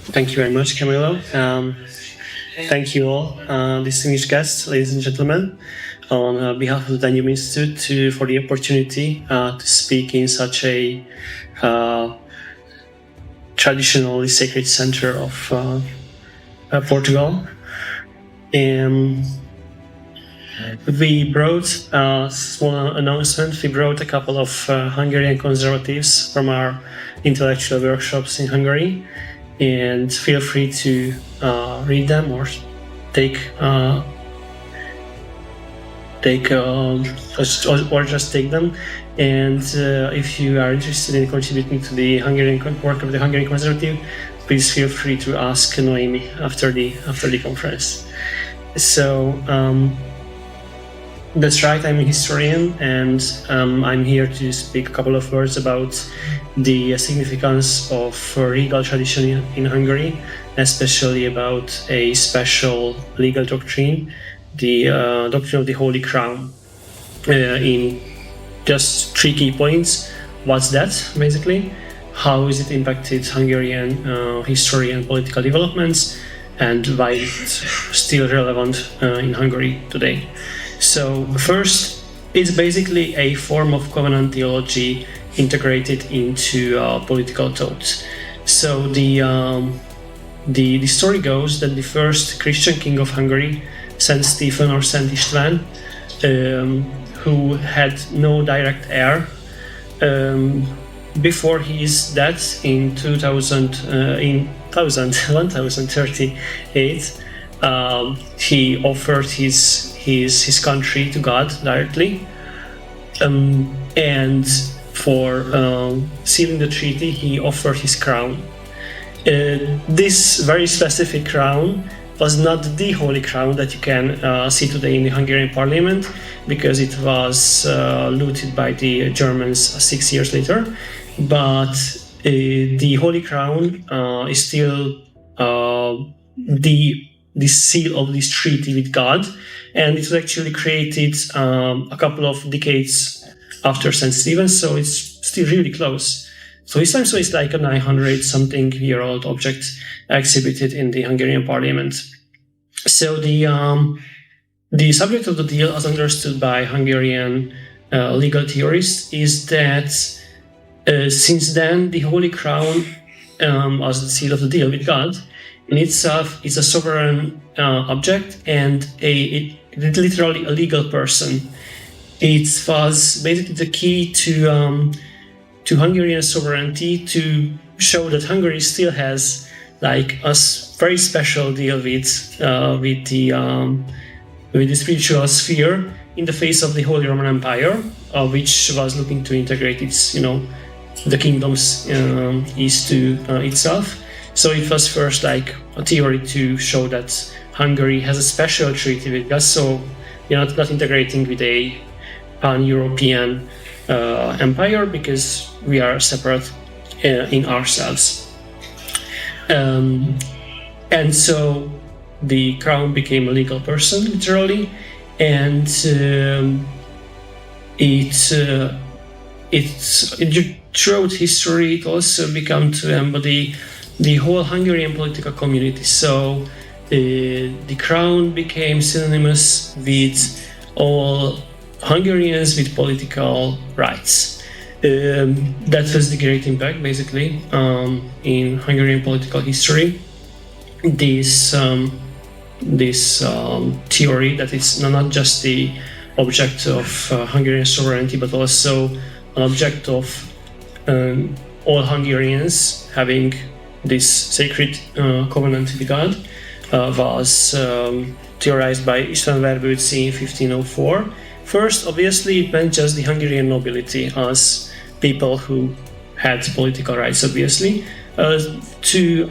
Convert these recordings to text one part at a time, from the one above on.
Thank you very much, Camilo. Thank you all, distinguished guests, ladies and gentlemen, on behalf of the Danube Institute for the opportunity to speak in such a traditionally sacred center of Portugal. We brought a small announcement. We brought a couple of Hungarian conservatives from our intellectual workshops in Hungary, and feel free to read them or just take them. And if you are interested in contributing to the Hungarian work of the Hungarian Conservative, please feel free to ask Noemi after the conference. So that's right, I'm a historian, and I'm here to speak a couple of words about the significance of legal tradition in Hungary, especially about a special legal doctrine, the doctrine of the Holy Crown. In just 3 key points. What's that, basically? How is it impacted Hungarian history and political developments, and why it's still relevant in Hungary today? So first, it's basically a form of covenant theology integrated into political thought. So the story goes that the first Christian king of Hungary, Szent István or Szent István, who had no direct heir, before his death in 1038, he offered his country to God directly, and for sealing the treaty, he offered his crown. This very specific crown was not the Holy Crown that you can see today in the Hungarian Parliament, because it was looted by the Germans 6 years later. But the Holy Crown is still the seal of this treaty with God, and it was actually created a couple of decades after St. Stephen, so it's still really close. So it's like a 900-something-year-old object exhibited in the Hungarian Parliament. So the subject of the deal, as understood by Hungarian legal theorists, is that since then the Holy Crown, as the seal of the deal with God, in itself is a sovereign object and literally a legal person. It was basically the key to Hungarian sovereignty, to show that Hungary still has like a very special deal with the spiritual sphere in the face of the Holy Roman Empire, which was looking to integrate its, the kingdoms east to itself. So it was first like a theory to show that Hungary has a special treaty with God, so we're not integrating with a pan-European empire, because we are separate in ourselves. And so the crown became a legal person, literally, and throughout history it also began to embody the whole Hungarian political community. So the crown became synonymous with all Hungarians with political rights. That was the great impact, basically, in Hungarian political history. This theory that it's not just the object of Hungarian sovereignty, but also an object of all Hungarians having this sacred covenant with God, was theorized by István Verbőci in 1504. First, obviously, it meant just the Hungarian nobility as people who had political rights, obviously, to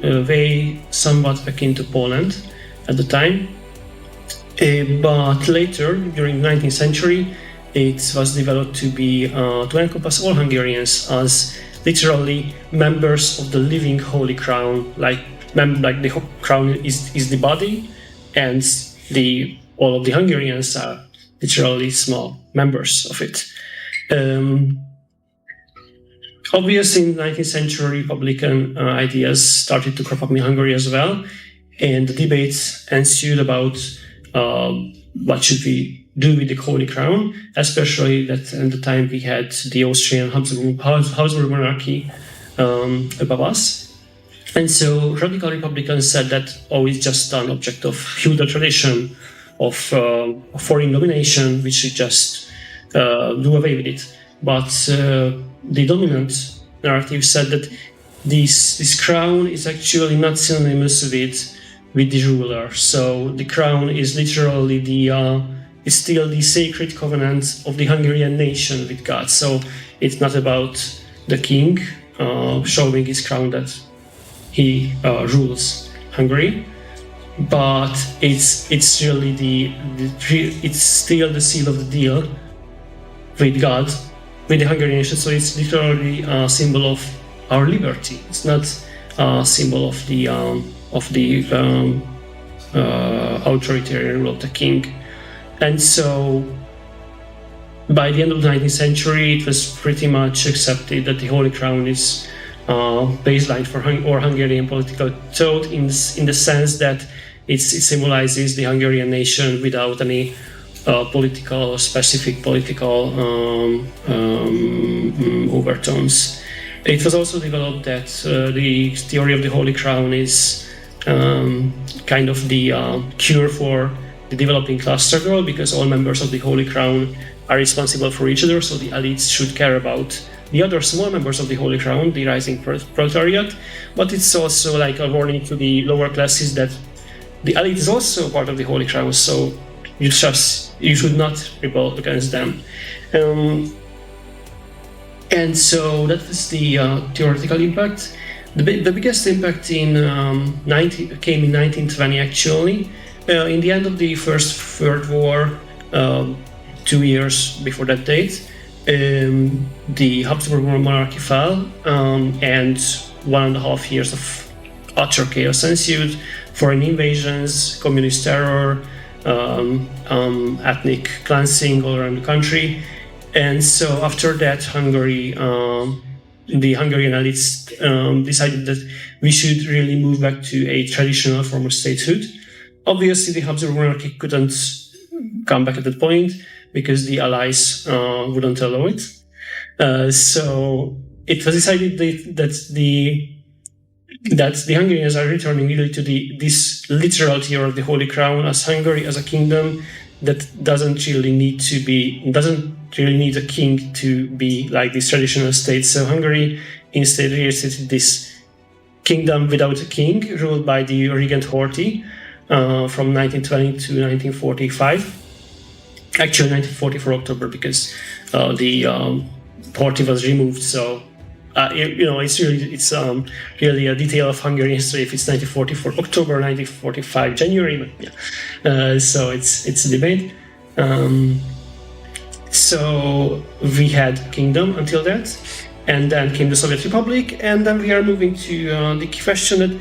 way somewhat akin to Poland at the time. But later, during the 19th century, it was developed to be to encompass all Hungarians as literally members of the living Holy Crown, like the crown is the body, and all of the Hungarians are literally small members of it. Obviously, in the 19th century, Republican ideas started to crop up in Hungary as well, and the debates ensued about what should we do with the Holy Crown, especially that at the time we had the Austrian Habsburg monarchy above us. And so radical Republicans said that, it's just an object of feudal tradition, of foreign domination, we should just do away with it. But the dominant narrative said that this crown is actually not synonymous with the ruler. So the crown is literally is still the sacred covenant of the Hungarian nation with God. So it's not about the king showing his crown that he rules Hungary, but it's really it's still the seal of the deal with God, with the Hungarian nation. So it's literally a symbol of our liberty. It's not a symbol of the authoritarian rule of the king. And so by the end of the 19th century, it was pretty much accepted that the Holy Crown is baseline for Hungarian political thought in the sense that it symbolizes the Hungarian nation without any specific political overtones. It was also developed that the theory of the Holy Crown is kind of the cure for the developing class struggle, because all members of the Holy Crown are responsible for each other, so the elites should care about the other small members of the Holy Crown, the rising proletariat. But it's also like a warning to the lower classes that the elite is also part of the Holy Crown, so you should not rebel against them. And so that was the theoretical impact. The biggest impact came in 1920 actually. In the end of the First World War, 2 years before that date, the Habsburg monarchy fell, and 1.5 years of utter chaos ensued. Foreign invasions, communist terror, ethnic cleansing all around the country. And so after that, the Hungarian elites decided that we should really move back to a traditional form of statehood. Obviously, the Habsburg monarchy couldn't come back at that point because the allies wouldn't allow it. So it was decided that the Hungarians are returning really to this literal theory of the Holy Crown, as Hungary as a kingdom that doesn't really need a king to be like this traditional state. So Hungary instead reinstated this kingdom without a king, ruled by the regent Horthy from 1920 to 1945. Actually, 1944 October, because the Horthy was removed. So it's really a detail of Hungarian history if it's 1944 October, 1945 January. But yeah, so it's a debate. So we had kingdom until that, and then came the Soviet Republic, and then we are moving to the question that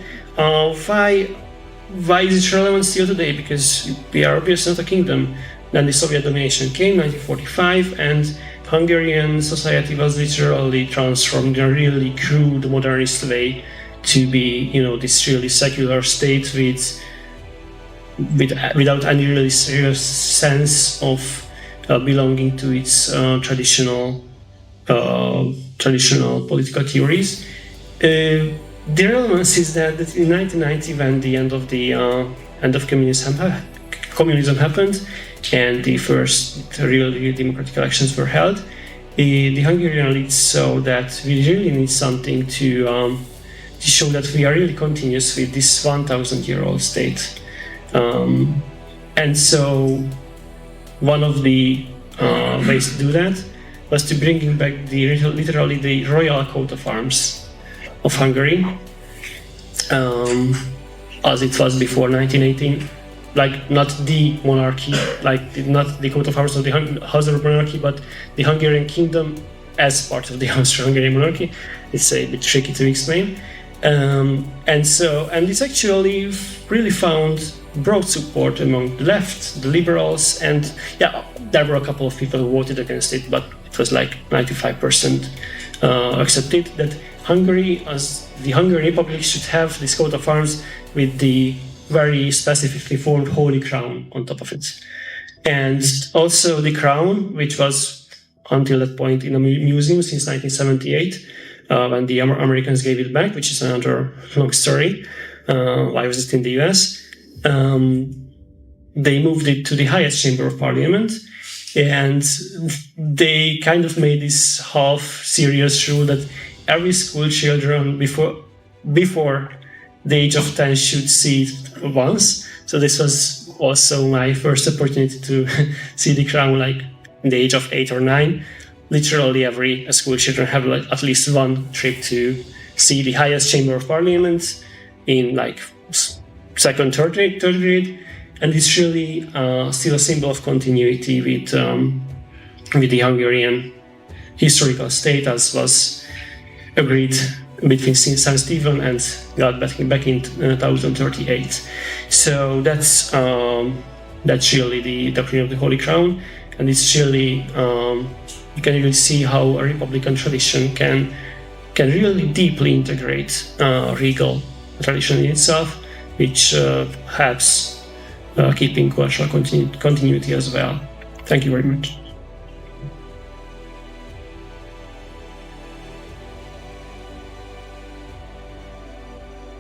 why is it relevant still today? Because we are obviously not a kingdom. Then the Soviet domination came, 1945, and Hungarian society was literally transformed in a really crude modernist way to be, this really secular state without any really serious sense of belonging to its traditional political theories. The relevance is that in 1990, when the end of communism happened, and the first real democratic elections were held, the Hungarian elites saw that we really need something to show that we are really continuous with this 1,000-year-old state. And so one of the ways to do that was to bring back literally the royal coat of arms of Hungary, as it was before 1918. Like, not the monarchy, not the coat of arms of the Habsburg monarchy, but the Hungarian kingdom as part of the Hungarian monarchy. It's a bit tricky to explain. And it's actually really found broad support among the left, the liberals, and there were a couple of people who voted against it, but it was like 95% accepted that Hungary, as the Hungarian Republic, should have this coat of arms with the very specifically formed Holy Crown on top of it. And also the crown, which was until that point in a museum since 1978, when the Americans gave it back, which is another long story. I was in the US. They moved it to the highest chamber of parliament, and they kind of made this half-serious rule that every school children before the age of 10 should see it once. So this was also my first opportunity to see the crown, like in the age of 8 or 9. Literally every school children have like at least one trip to see the highest chamber of parliament in like second, third grade. And it's really still a symbol of continuity with the Hungarian historical state, as was agreed between St. István and got back in 1038. So that's really the doctrine of the Holy Crown, and it's really you can really see how a republican tradition can really deeply integrate regal tradition in itself, which helps keeping cultural continuity as well. Thank you very much.